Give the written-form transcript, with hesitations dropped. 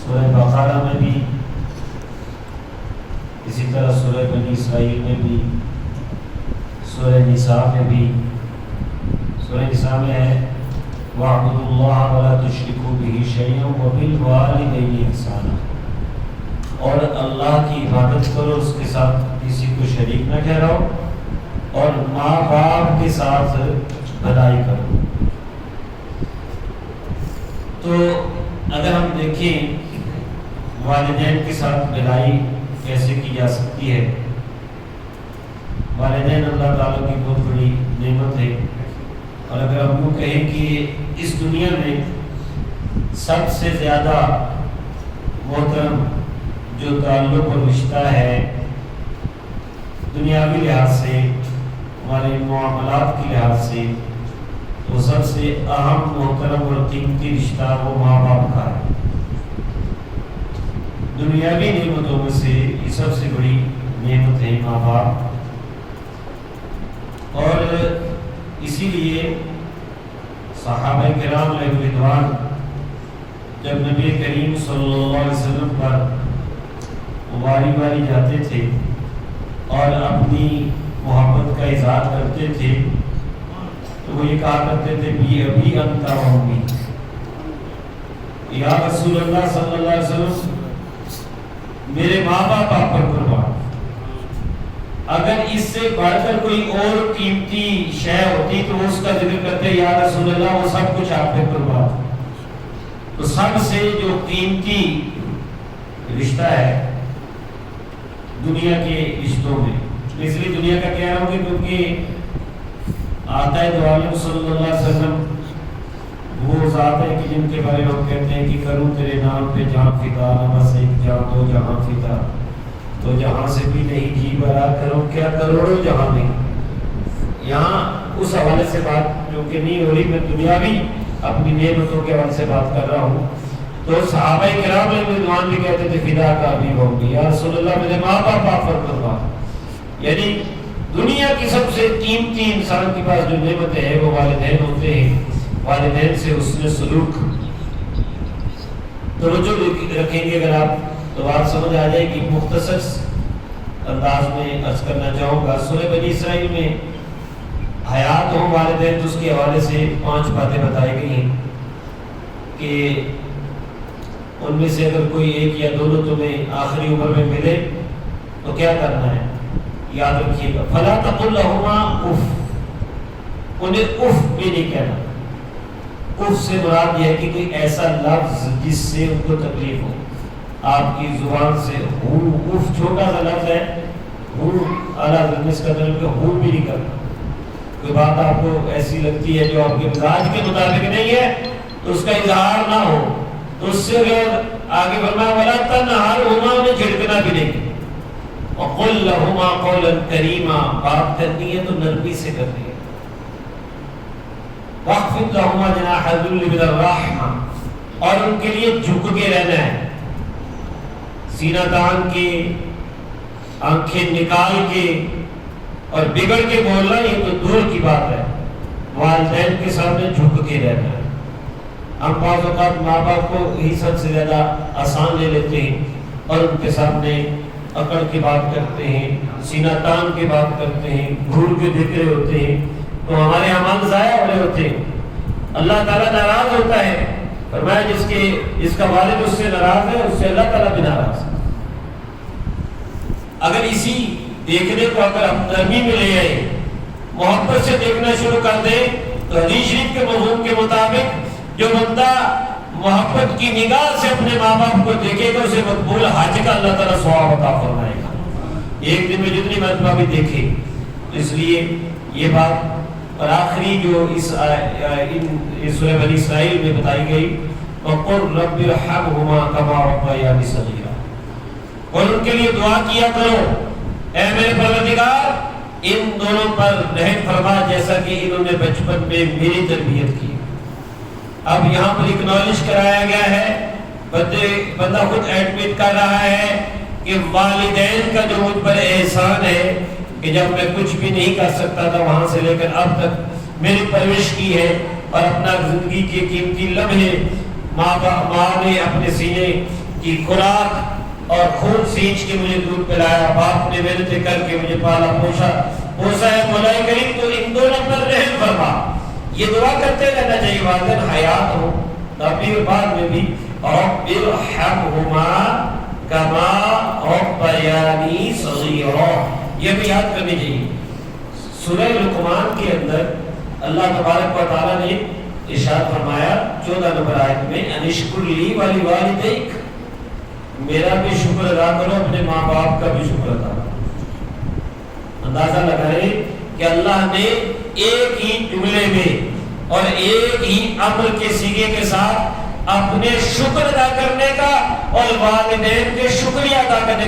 سورہ بقرہ میں بھی، اسی طرح سورہ بنی اسرائیل میں بھی، سورہ نساء میں بھی۔ سورہ نساء میں ہے وَاعْبُدُوا اللَّهَ وَلَا تُشْرِكُوا بِهِ شَيْئًا وَبِالْوَالِدَيْنِ إِحْسَانًا، اور اللہ کی عبادت کرو، اس کے ساتھ کسی کو شریک نہ ٹھہراؤ، اور ماں باپ کے ساتھ بھلائی کرو۔ تو اگر ہم دیکھیں والدین کے ساتھ بھلائی کیسے کی جا سکتی ہے، والدین اللہ تعالیٰ کی بہت بڑی نعمت ہے، اور اگر ہم یوں کہیں کہ اس دنیا میں سب سے زیادہ محترم جو تعلق اور رشتہ ہے دنیاوی لحاظ سے، ہمارے معاملات کے لحاظ سے، تو سب سے اہم محترم اور قیمتی رشتہ وہ ماں باپ کا ہے۔ دنیاوی نعمتوں میں سے یہ سب سے بڑی نعمت ہے ماں باپ، اور اسی لیے صحابہ کرام علیہ رضوان جب نبی کریم صلی اللہ علیہ وسلم پر واری واری جاتے تھے اور اپنی محبت کا اظہار کرتے تھے تو وہ یہ کہا کرتے تھے بھی ابھی انت و امی، یا رسول اللہ صلی اللہ علیہ وسلم میرے ماں باپ آپ پر قربان، اگر اس سے بڑھ کر کوئی اور قیمتی شے ہوتی تو اس کا ذکر کرتے یا رسول اللہ وہ سب کچھ آپ پہ قربان۔ تو سب سے جو قیمتی رشتہ ہے دنیا کے رشتوں میں، اس لیے دنیا کا کہہ رہا ہوں کیونکہ آقا دو عالم صلی اللہ علیہ وسلم وہ ذات ہے کہ جن کے بارے میں ہم کہتے ہیں کہ کروں تیرے نام پہ جہاں فدا، نہ بس ایک جہاں دو جہاں فدا، تو جہاں سے بھی نہیں جی برا کرو کیا کروڑوں جہاں میں۔ یہاں اس حوالے سے بات جو کہ نہیں ہو رہی، میں دنیاوی اپنی نعمتوں کے حوالے سے بات کر رہا ہوں۔ تو صحابہ کرام رضوان بھی کہتے تھے فدا کا بھی ہوگی، یا رسول اللہ میرے ماں باپ آپ پر قربان۔ یعنی دنیا کی سب سے قیمتی انسان کے پاس جو نعمتیں ہیں وہ والدین ہوتے ہیں، والدین سے حسن سلوک۔ توجہ رکھیں گے اگر آپ تو بات سمجھ آ جائے گی۔ مختصر انداز میں عرض کرنا چاہوں گا، سورہ بنی اسرائیل میں حیات ہوں والدین تو اس کے حوالے سے 5 باتیں بتائی گئی ہیں کہ ان میں سے اگر کوئی ایک یا دونوں تمہیں آخری عمر میں ملے تو کیا کرنا ہے، یاد رکھیے گا فلا تقل لہما اف، انہیں اف بھی نہیں کہنا۔ اف سے مراد یہ ہے کہ کوئی ایسا لفظ جس سے ان کو تکلیف ہو، آپ کی زبان سے ہو، اف چھوٹا سا لفظ ہے، ہو اعلیٰ اس کا طلب کہ ہو بھی نہیں کرنا۔ کوئی بات آپ کو ایسی لگتی ہے جو آپ کے مزاج کے مطابق نہیں ہے تو اس کا اظہار نہ ہو، تو اس سے آگے فرمایا ولا تنہرہما، انہیں جھڑکنا بھی نہیں، وقل لہما قولا کریما، بات کرنی ہے تو نرمی سے کرنی ہے، واخفض لہما جناح الذل من الرحمہ، اور ان کے لیے جھک کے رہنا ہے، سینہ تان کے، آنکھیں نکال کے اور بگڑ کے بولنا یہ تو دور کی بات ہے، والدین کے سامنے جھک کے رہنا ہے۔ ہم بعض اوقات ماں باپ کو ہی سب سے زیادہ آسان لے لیتے ہیں اور ان کے سامنے اکڑ کے بات کرتے ہیں، سینہ تان کے بات کرتے ہیں، گھور کے دیکھ رہے ہوتے ہیں، تو ہمارے اعمال ضائع ہو رہے ہوتے ہیں، اللہ تعالیٰ ناراض ہوتا ہے۔ فرمایا جس کا والد اس سے ناراض ہے اس سے اللہ تعالیٰ بھی ناراض ہے۔ اگر اسی دیکھنے کو اگر ہم نرمی میں لے آئے، محبت سے دیکھنا شروع کر دیں، تو حدیث شریف کے مفہوم کے مطابق جو بندہ محبت کی نگاہ سے اپنے ماں باپ کو دیکھے گا اسے مقبول حج کا اللہ تعالیٰ ثواب عطا فرمائے گا، ایک دن میں جتنی مرتبہ بھی دیکھے۔ تو اس لیے یہ بات، اور آخری جو اس سورہ بنی اسرائیل میں بتائی گئی وَقُلْ رَبِّ ارْحَمْهُمَا كَمَا رَبَّيَانِي صَغِيرًا، اور ان کے لیے دعا کیا کرو اے میرے پروردگار ان دونوں پر رحم فرما جیسا کہ انہوں نے بچپن میں میری تربیت کی۔ اب یہاں پر اکنالج کرایا گیا ہے، بندہ خود ایڈمٹ کر رہا ہے کہ والدین کا جو مجھ پر احسان ہے کہ جب میں کچھ بھی نہیں کر سکتا تھا وہاں سے لے کر اب تک میری پرورش کی ہے، اور اپنا زندگی کے قیمتی لمحے ماں نے اپنے سینے کی خوراک اور خون سینچ کے مجھے دودھ پلایا، باپ نے محنتیں کر کے مجھے پالا پوسا ہے، مولا کریم تو ان دونوں پر رحم فرما۔ یہ دعا کرتے رہنا چاہیے والدین حیات ہو ابھی اور بعد میں بھی، رب ارحمہما کما ربیانی صغیرا، یہ بھی یاد کرنی چاہیے۔ سورہ لقمان کے اندر اللہ تبارک و تعالیٰ نے ارشاد فرمایا 14 نمبر آیت میں، انشکر لی ولی والدیک، میرا بھی شکر ادا کرو، اپنے ماں باپ کا بھی شکر ادا کرو۔ اندازہ لگائیں کہ اللہ نے ایک ہی جملے میں اور ایک ہی امر کے صیغے کے ساتھ اپنے شکر ادا کرنے کا اور والدین کے شکریہ ادا کرنے